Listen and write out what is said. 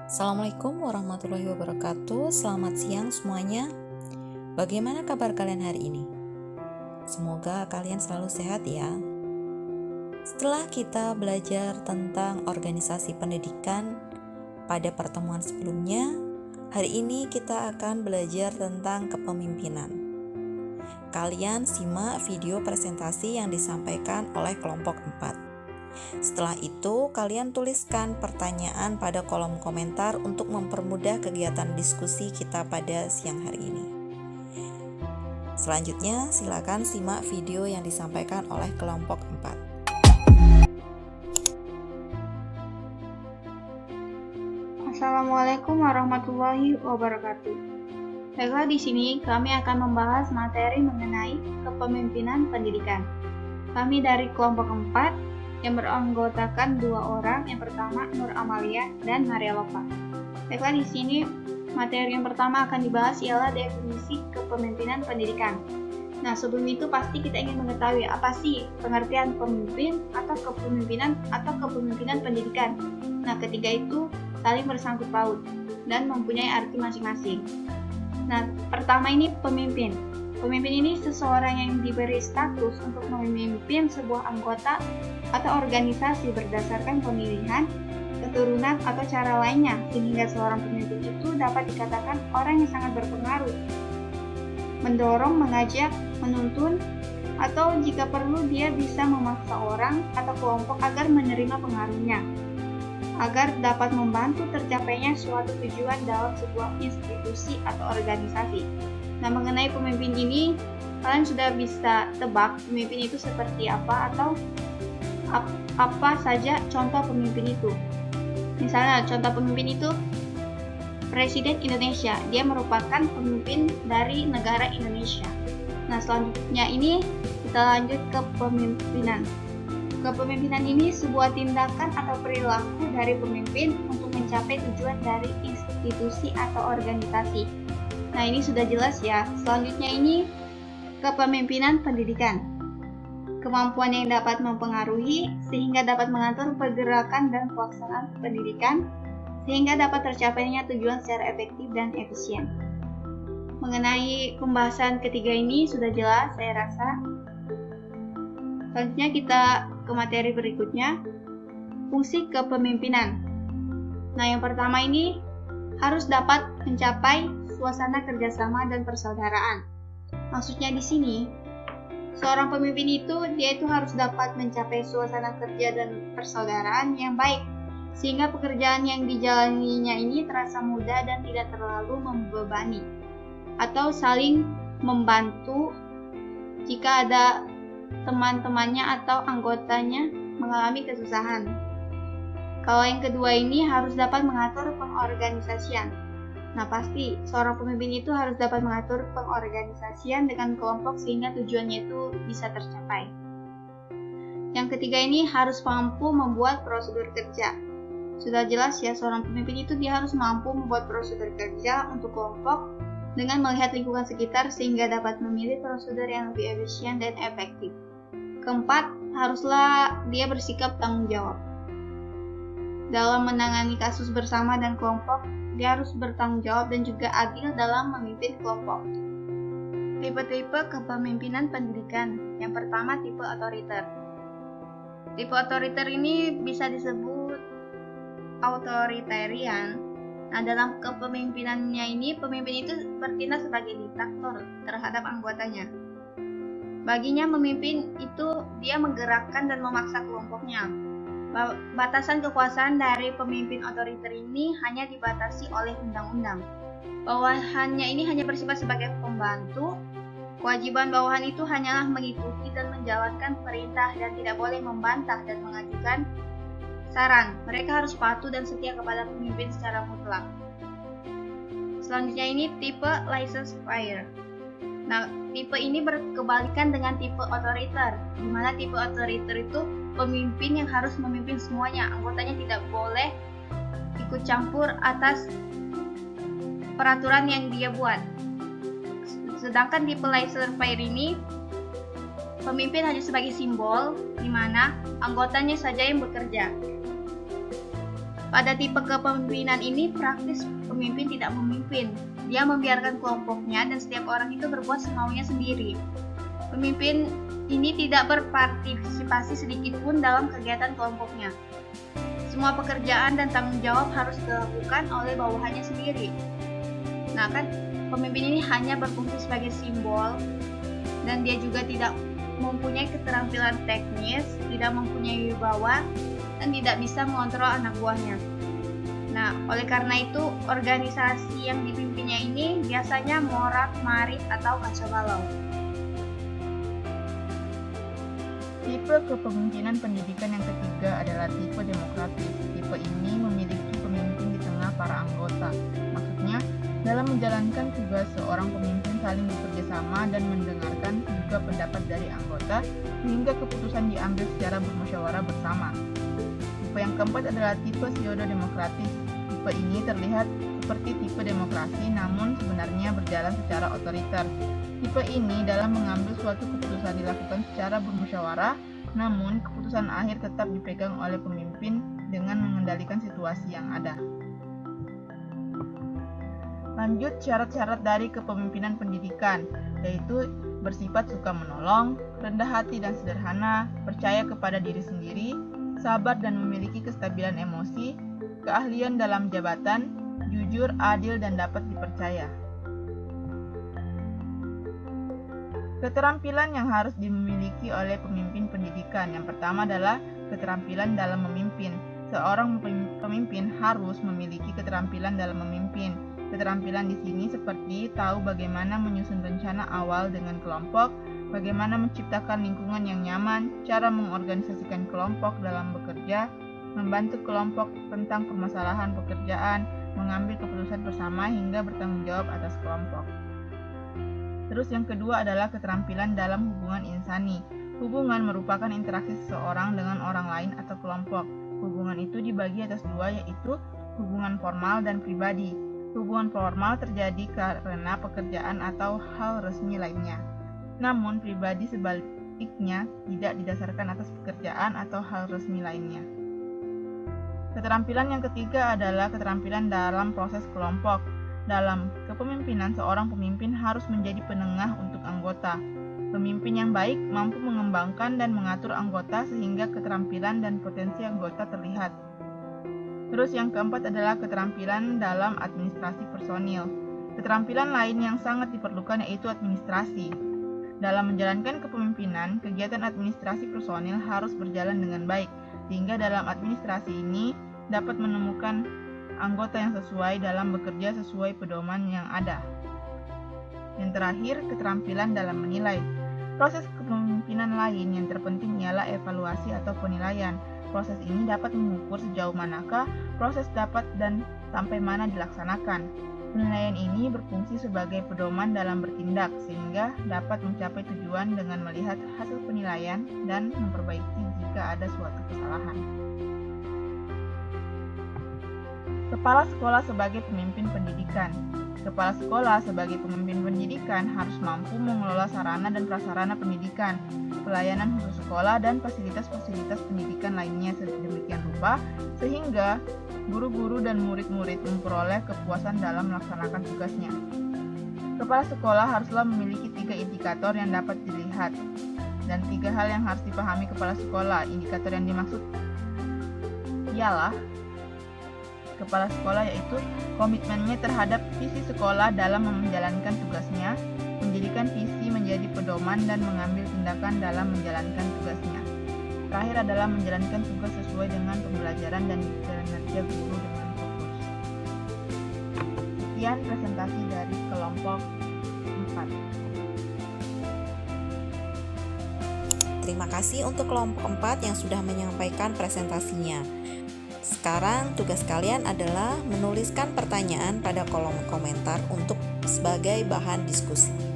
Assalamualaikum warahmatullahi wabarakatuh. Selamat siang semuanya. Bagaimana kabar kalian hari ini? Semoga kalian selalu sehat ya. Setelah kita belajar tentang organisasi pendidikan pada pertemuan sebelumnya, hari ini kita akan belajar tentang kepemimpinan. Kalian simak video presentasi yang disampaikan oleh kelompok 4. Setelah itu, kalian tuliskan pertanyaan pada kolom komentar untuk mempermudah kegiatan diskusi kita pada siang hari ini. Selanjutnya, silakan simak video yang disampaikan oleh kelompok 4. Assalamualaikum warahmatullahi wabarakatuh. Baiklah, di sini kami akan membahas materi mengenai kepemimpinan pendidikan. Kami dari kelompok 4 yang beranggotakan 2 orang, yang pertama Nur Amalia dan Maria Lopa. Baiklah, di sini materi yang pertama akan dibahas ialah definisi kepemimpinan pendidikan. Nah, sebelum itu pasti kita ingin mengetahui apa sih pengertian pemimpin atau kepemimpinan pendidikan. Nah, ketiga itu saling bersangkut paut dan mempunyai arti masing-masing. Nah, pertama ini pemimpin. Pemimpin ini seseorang yang diberi status untuk memimpin sebuah anggota atau organisasi berdasarkan pemilihan, keturunan, atau cara lainnya, sehingga seorang pemimpin itu dapat dikatakan orang yang sangat berpengaruh, mendorong, mengajak, menuntun, atau jika perlu dia bisa memaksa orang atau kelompok agar menerima pengaruhnya, agar dapat membantu tercapainya suatu tujuan dalam sebuah institusi atau organisasi. Nah, mengenai pemimpin ini, kalian sudah bisa tebak pemimpin itu seperti apa atau apa saja contoh pemimpin itu. Misalnya, contoh pemimpin itu Presiden Indonesia. Dia merupakan pemimpin dari negara Indonesia. Nah, selanjutnya ini kita lanjut ke kepemimpinan. Kepemimpinan ini sebuah tindakan atau perilaku dari pemimpin untuk mencapai tujuan dari institusi atau organisasi. Nah, ini sudah jelas ya. Selanjutnya ini kepemimpinan pendidikan. Kemampuan yang dapat mempengaruhi sehingga dapat mengatur pergerakan dan pelaksanaan pendidikan sehingga dapat tercapainya tujuan secara efektif dan efisien. Mengenai pembahasan ketiga ini sudah jelas saya rasa. Selanjutnya kita ke materi berikutnya, fungsi kepemimpinan. Nah, yang pertama ini harus dapat mencapai suasana kerjasama dan persaudaraan. Maksudnya di sini, seorang pemimpin itu harus dapat mencapai suasana kerja dan persaudaraan yang baik, sehingga pekerjaan yang dijalaninya ini terasa mudah dan tidak terlalu membebani, atau saling membantu jika ada teman-temannya atau anggotanya mengalami kesusahan. Kalau yang kedua ini harus dapat mengatur pengorganisasian. Nah, pasti seorang pemimpin itu harus dapat mengatur pengorganisasian dengan kelompok sehingga tujuannya itu bisa tercapai. Yang ketiga ini harus mampu membuat prosedur kerja. Sudah jelas ya, seorang pemimpin itu dia harus mampu membuat prosedur kerja untuk kelompok dengan melihat lingkungan sekitar sehingga dapat memilih prosedur yang lebih efisien dan efektif. Keempat, haruslah dia bersikap tanggung jawab. Dalam menangani kasus bersama dan kelompok, dia harus bertanggung jawab dan juga adil dalam memimpin kelompok. Tipe-tipe kepemimpinan pendidikan. Yang pertama, tipe otoriter. Tipe otoriter ini bisa disebut authoritarian. Nah, dalam kepemimpinannya ini, pemimpin itu bertindak sebagai diktator terhadap anggotanya. Baginya memimpin itu dia menggerakkan dan memaksa kelompoknya. Batasan kekuasaan dari pemimpin otoriter ini hanya dibatasi oleh undang-undang. Bawahannya ini hanya bersifat sebagai pembantu. Kewajiban bawahan itu hanyalah mengikuti dan menjalankan perintah dan tidak boleh membantah dan mengajukan saran. Mereka harus patuh dan setia kepada pemimpin secara mutlak. Selanjutnya ini tipe laissez-faire. Nah, tipe ini berkebalikan dengan tipe otoriter, di mana tipe otoriter itu pemimpin yang harus memimpin semuanya, anggotanya tidak boleh ikut campur atas peraturan yang dia buat. Sedangkan tipe laissez-faire ini, pemimpin hanya sebagai simbol, di mana anggotanya saja yang bekerja. Pada tipe kepemimpinan ini praktis pemimpin tidak memimpin. Dia membiarkan kelompoknya dan setiap orang itu berbuat semaunya sendiri. Pemimpin ini tidak berpartisipasi sedikit pun dalam kegiatan kelompoknya. Semua pekerjaan dan tanggung jawab harus dilakukan oleh bawahannya sendiri. Nah kan, pemimpin ini hanya berfungsi sebagai simbol dan dia juga tidak mempunyai keterampilan teknis, tidak mempunyai wibawa, dan tidak bisa mengontrol anak buahnya. Nah, oleh karena itu, organisasi yang dipimpinnya ini biasanya morak-marik atau kacau balau. Tipe kepemimpinan pendidikan yang ketiga adalah tipe demokratis. Tipe ini memiliki pemimpin di tengah para anggota. Maksudnya, dalam menjalankan tugas, seorang pemimpin saling bekerja sama dan mendengarkan juga pendapat dari anggota, sehingga keputusan diambil secara bermusyawarah bersama. Tipe yang keempat adalah tipe pseudo-demokratis. Tipe ini terlihat seperti tipe demokrasi, namun sebenarnya berjalan secara otoriter. Tipe ini dalam mengambil suatu keputusan dilakukan secara bermusyawarah, namun keputusan akhir tetap dipegang oleh pemimpin dengan mengendalikan situasi yang ada. Lanjut, syarat-syarat dari kepemimpinan pendidikan, yaitu bersifat suka menolong, rendah hati dan sederhana, percaya kepada diri sendiri, sabar dan memiliki kestabilan emosi, keahlian dalam jabatan, jujur, adil dan dapat dipercaya. Keterampilan yang harus dimiliki oleh pemimpin pendidikan. Yang pertama adalah keterampilan dalam memimpin. Seorang pemimpin harus memiliki keterampilan dalam memimpin. Keterampilan di sini seperti tahu bagaimana menyusun rencana awal dengan kelompok, bagaimana menciptakan lingkungan yang nyaman, cara mengorganisasikan kelompok dalam bekerja, membantu kelompok tentang permasalahan pekerjaan, mengambil keputusan bersama hingga bertanggung jawab atas kelompok. Terus yang kedua adalah keterampilan dalam hubungan insani. Hubungan merupakan interaksi seseorang dengan orang lain atau kelompok. Hubungan itu dibagi atas dua, yaitu hubungan formal dan pribadi. Hubungan formal terjadi karena pekerjaan atau hal resmi lainnya. Namun pribadi sebaliknya tidak didasarkan atas pekerjaan atau hal resmi lainnya. Keterampilan yang ketiga adalah keterampilan dalam proses kelompok. Dalam kepemimpinan, seorang pemimpin harus menjadi penengah untuk anggota. Pemimpin yang baik mampu mengembangkan dan mengatur anggota sehingga keterampilan dan potensi anggota terlihat. Terus yang keempat adalah keterampilan dalam administrasi personil. Keterampilan lain yang sangat diperlukan yaitu administrasi. Dalam menjalankan kepemimpinan, kegiatan administrasi personil harus berjalan dengan baik, sehingga dalam administrasi ini dapat menemukan anggota yang sesuai dalam bekerja sesuai pedoman yang ada. Yang terakhir, keterampilan dalam menilai. Proses kepemimpinan lain yang terpenting ialah evaluasi atau penilaian. Proses ini dapat mengukur sejauh manakah proses dapat dan sampai mana dilaksanakan. Penilaian ini berfungsi sebagai pedoman dalam bertindak, sehingga dapat mencapai tujuan dengan melihat hasil penilaian dan memperbaiki jika ada suatu kesalahan. Kepala sekolah sebagai pemimpin pendidikan. Kepala sekolah sebagai pemimpin pendidikan harus mampu mengelola sarana dan prasarana pendidikan, pelayanan khusus sekolah, dan fasilitas-fasilitas pendidikan lainnya sedemikian rupa sehingga guru-guru dan murid-murid memperoleh kepuasan dalam melaksanakan tugasnya. Kepala sekolah haruslah memiliki 3 indikator yang dapat dilihat dan 3 hal yang harus dipahami kepala sekolah. Indikator yang dimaksud ialah kepala sekolah yaitu komitmennya terhadap visi sekolah dalam menjalankan tugasnya, menjadikan visi menjadi pedoman dan mengambil tindakan dalam menjalankan tugasnya. Terakhir adalah menjalankan tugas sesuai dengan pembelajaran dan kinerja guru dengan fokus. Sekian presentasi dari kelompok 4. Terima kasih untuk kelompok 4 yang sudah menyampaikan presentasinya. Sekarang tugas kalian adalah menuliskan pertanyaan pada kolom komentar untuk sebagai bahan diskusi.